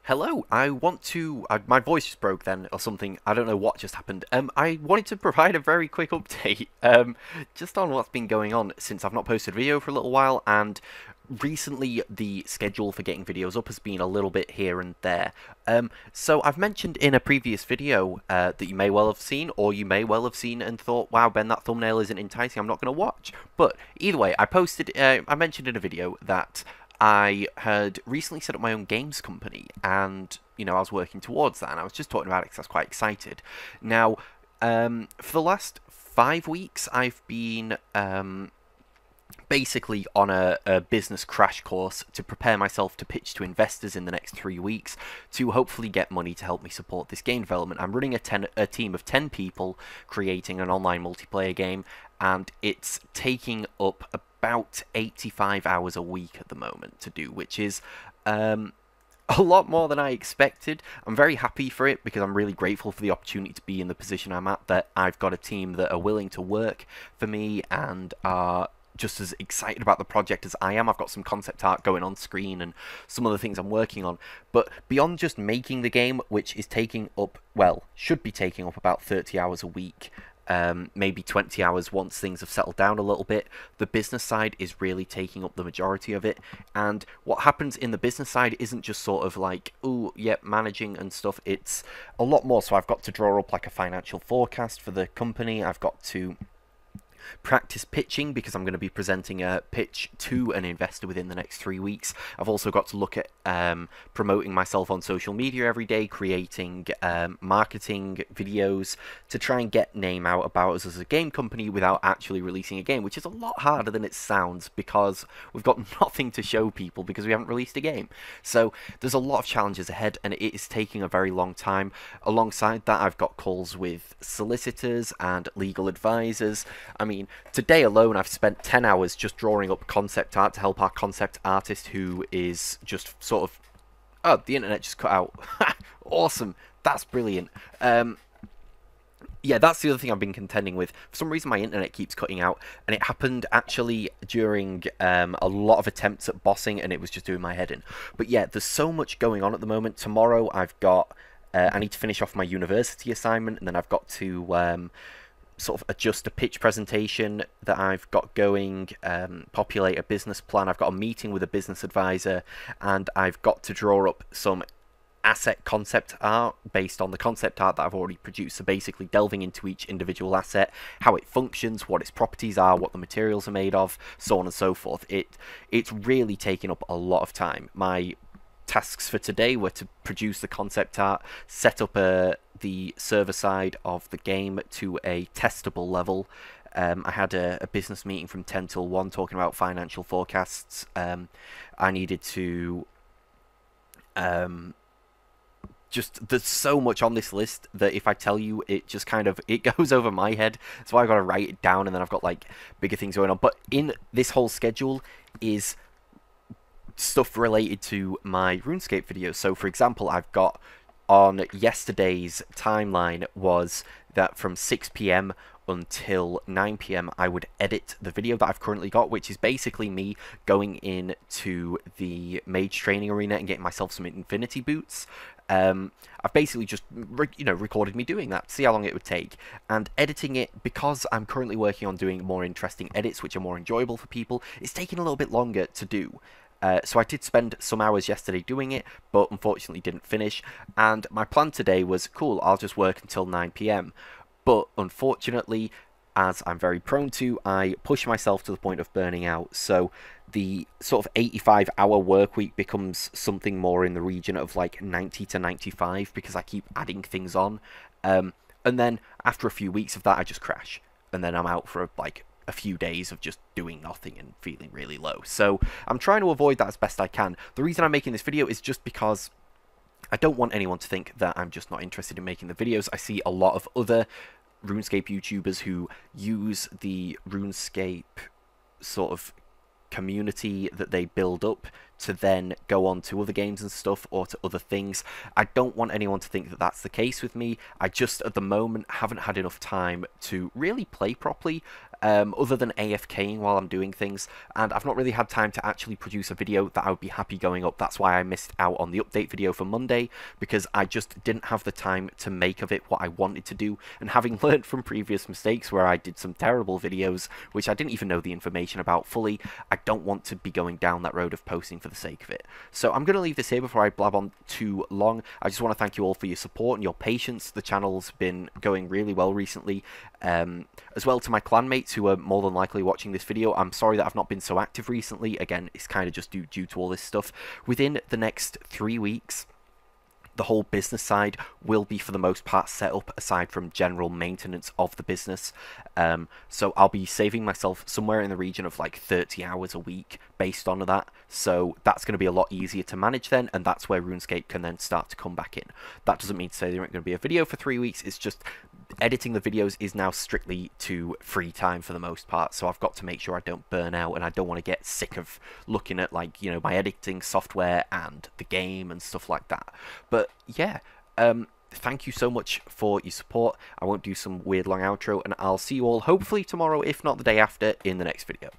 Hello, I want to. My voice just broke then, or something. I don't know what just happened. I wanted to provide a very quick update, just on what's been going on since I've not posted video for a little while, and recently the schedule for getting videos up has been a little bit here and there. So I've mentioned in a previous video that you may well have seen, or you may well have seen and thought, "Wow, Ben, that thumbnail isn't enticing. I'm not going to watch." But either way, I mentioned in a video that I had recently set up my own games company, and I was working towards that, and I was just talking about it because I was quite excited. Now, for the last 5 weeks, I've been basically on a business crash course to prepare myself to pitch to investors in the next 3 weeks to hopefully get money to help me support this game development. I'm running a team of 10 people creating an online multiplayer game, and it's taking up about 85 hours a week at the moment to do, which is a lot more than I expected. I'm very happy for it because I'm really grateful for the opportunity to be in the position I'm at, that I've got a team that are willing to work for me and are just as excited about the project as I am. I've got some concept art going on screen and some other things I'm working on. But beyond just making the game, which is taking up, well, should be taking up about 30 hours a week, maybe 20 hours once things have settled down a little bit, the business side is really taking up the majority of it. And what happens in the business side isn't just sort of like, oh, yep, managing and stuff. It's a lot more. So I've got to draw up like a financial forecast for the company. I've got to practice pitching because I'm going to be presenting a pitch to an investor within the next 3 weeks. I've also got to look at promoting myself on social media every day, creating marketing videos to try and get name out about us as a game company without actually releasing a game, which is a lot harder than it sounds because we've got nothing to show people because we haven't released a game. So there's a lot of challenges ahead, and it is taking a very long time. Alongside that, I've got calls with solicitors and legal advisors. I mean, today alone I've spent 10 hours just drawing up concept art to help our concept artist, who is just sort of... Oh, the internet just cut out. Awesome. That's brilliant. Yeah, that's the other thing I've been contending with. For some reason, my internet keeps cutting out, and it happened actually during a lot of attempts at bossing, and it was just doing my head in. But yeah, there's so much going on at the moment. Tomorrow I've got... I need to finish off my university assignment, and then I've got to... sort of adjust a pitch presentation that I've got going, populate a business plan. I've got a meeting with a business advisor, and I've got to draw up some asset concept art based on the concept art that I've already produced. So basically delving into each individual asset, how it functions, what its properties are, what the materials are made of, so on and so forth. It's really taking up a lot of time. My tasks for today were to produce the concept art, set up the server side of the game to a testable level. I had a business meeting from 10 till 1 talking about financial forecasts. I needed to... just, there's so much on this list that if I tell you, it just kind of, it goes over my head. So I've got to write it down, and then I've got like bigger things going on. But in this whole schedule is stuff related to my RuneScape videos. So for example, I've got on yesterday's timeline was that from 6 PM until 9 PM I would edit the video that I've currently got, which is basically me going into the mage training arena and getting myself some infinity boots. I've basically just recorded me doing that, see how long it would take, and editing it, because I'm currently working on doing more interesting edits which are more enjoyable for people. It's taking a little bit longer to do. So I did spend some hours yesterday doing it, but unfortunately didn't finish. And my plan today was, cool, I'll just work until 9 PM. But unfortunately, as I'm very prone to, I push myself to the point of burning out. So the sort of 85-hour work week becomes something more in the region of like 90 to 95 because I keep adding things on. And then after a few weeks of that, I just crash. And then I'm out for like a few days of just doing nothing and feeling really low. So I'm trying to avoid that as best I can. The reason I'm making this video is just because I don't want anyone to think that I'm just not interested in making the videos. I see a lot of other RuneScape YouTubers who use the RuneScape sort of community that they build up to then go on to other games and stuff, or to other things. I don't want anyone to think that that's the case with me. I just, at the moment, haven't had enough time to really play properly. other than AFKing while I'm doing things, and I've not really had time to actually produce a video that I would be happy going up. That's why I missed out on the update video for Monday, because I just didn't have the time to make of it what I wanted to do, and having learned from previous mistakes where I did some terrible videos, which I didn't even know the information about fully, I don't want to be going down that road of posting for the sake of it. So I'm going to leave this here before I blab on too long. I just want to thank you all for your support and your patience. The channel's been going really well recently. As well to my clanmates who are more than likely watching this video, I'm sorry that I've not been so active recently. Again, it's kind of just due to all this stuff. Within the next 3 weeks, the whole business side will be for the most part set up, aside from general maintenance of the business. So I'll be saving myself somewhere in the region of like 30 hours a week based on that. So that's going to be a lot easier to manage then, and that's where RuneScape can then start to come back in. That doesn't mean to say there aren't going to be a video for 3 weeks. It's just editing the videos is now strictly to free time for the most part, so I've got to make sure I don't burn out, and I don't want to get sick of looking at, like, you know, my editing software and the game and stuff like that. But yeah, thank you so much for your support. I won't do some weird long outro, and I'll see you all hopefully tomorrow, if not the day after, in the next video.